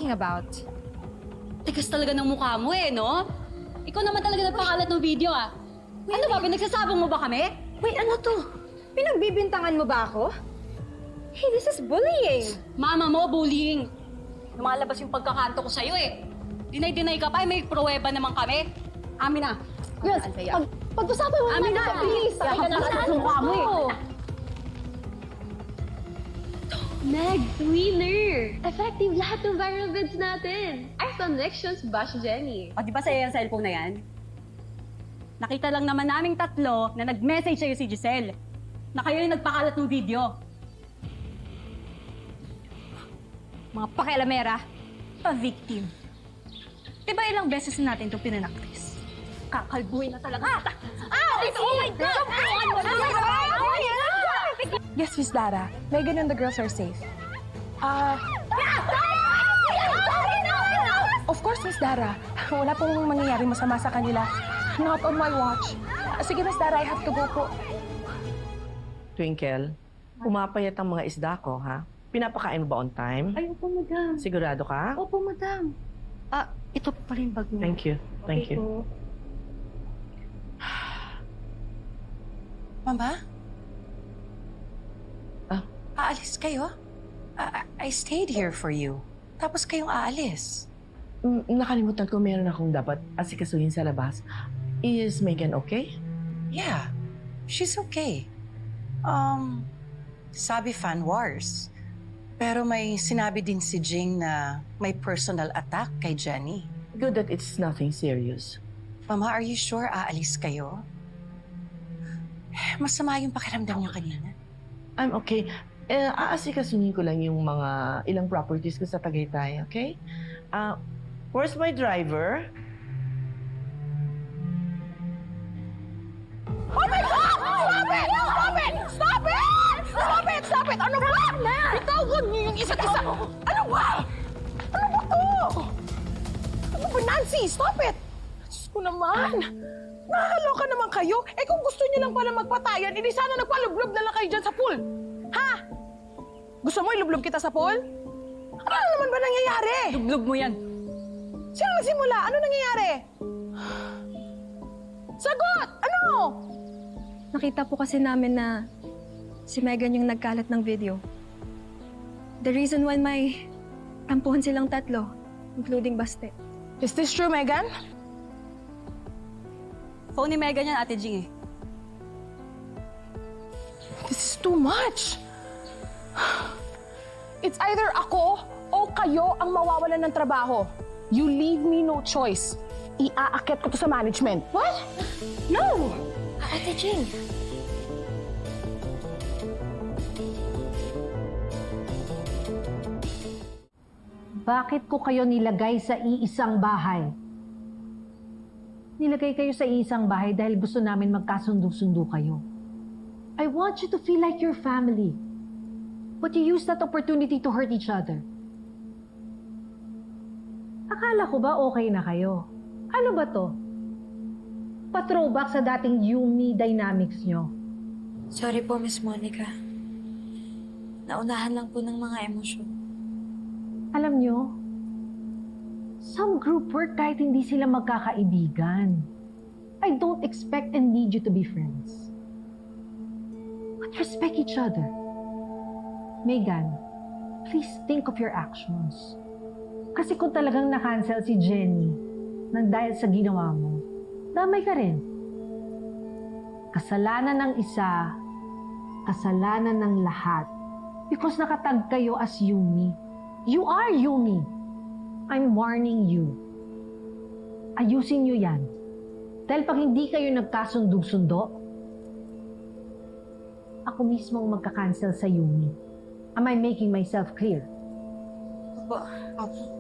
talking about? Tigas talaga ng mukha mo eh, no? Ikaw naman talaga nagpakalat ng video ah. Ano ba, pinagsasabong mo ba kami? Wait, ano to? Pinagbibintangan mo ba ako? Hey, this is bullying! Mama mo, bullying. Lumalabas yung pagkakanto ko sa'yo eh. Dinay-dinay ka pa, may pruweba naman kami. Amin na. Girls, pag-usapan mo Amin natin na, ito, please! Yakap na sa mukha mo eh. Meg, winner! Effective lahat ng viral vids natin. I saw connections bash Jenny. O di ba sa'yo yung cellphone na yan? Nakita lang naman naming tatlo na nag-message sa'yo si Giselle na kayo yung nagpakalat ng video. Mga pakialamera, pa-victim. Diba ilang beses na natin itong pinanaktis? Kakalbuhin na talaga. Oh my God! Yes, Miss Dara. Megan and the girls are safe. Of course, Miss Dara. Wala pong mangyayari masama sa kanila. Not on my watch. Sige, Miss Dara, I have to go po. Twinkle, pumapayat ang mga isda ko, ha? Pinapakain mo ba on time? Ay, opo, madam. Sigurado ka? Opo, madam. Ito pa rin bag mo. Thank you. Thank you. Mama? Ah? Aalis kayo? I stayed here for you. Tapos kayong aalis. Nakalimutan ko meron akong dapat asikasuhin sa labas. Is Megan okay? Yeah, she's okay. Sabi fan wars. Pero may sinabi din si Jing na may personal attack kay Jenny. Good that it's nothing serious. Mama, are you sure aalis kayo? Masama yung pakiramdam niyo kanina. I'm okay. Aasikasuhin ko lang yung mga ilang properties ko sa Tagaytay, okay? Where's my driver? Stop it! Ano ba? Bitawan niyo yung isa't isa! Ano ba? Ano ba to? Ano ba, Nancy? Stop it! Diyos ko naman! Nakakaloka naman kayo? Eh kung gusto niyo lang pala magpatayan, edi sana nagpalublob na lang kayo dyan sa pool. Ha? Gusto mo ilublob kita sa pool? Ano naman ba nangyayari? Lublog mo yan. Sino nagsimula? Ano nangyayari? Sagot! Ano? Nakita po kasi namin na si Megan yung nagkalat ng video. The reason why may tampuhan silang tatlo, including Baste. Is this true, Megan? Phone ni Megan yan, Ate Jing eh. This is too much. It's either ako o kayo ang mawawalan ng trabaho. You leave me no choice. Iaakit ko to sa management. What? No! Ate Jing! Bakit ko kayo nilagay sa iisang bahay? Nilagay kayo sa iisang bahay dahil gusto namin magkasundo-sundo kayo. I want you to feel like your family. But you use that opportunity to hurt each other. Akala ko ba okay na kayo? Ano ba to? Pa-throwback sa dating Yumi dynamics nyo. Sorry po, Miss Monica. Naunahan lang po ng mga emosyon. Alam nyo, some group work kahit hindi sila magkakaibigan. I don't expect and need you to be friends. But respect each other. Megan, please think of your actions. Kasi kung talagang na-cancel si Jenny nang dahil sa ginawa mo, damay ka rin. Kasalanan ng isa, kasalanan ng lahat. Because nakatag kayo as Yumi. You are Yumi. I'm warning you. Ayusin nyo yan. Dahil pag hindi kayo nagkasundog-sundo, ako mismo ang magka-cancel sa Yumi. Am I making myself clear? Opo.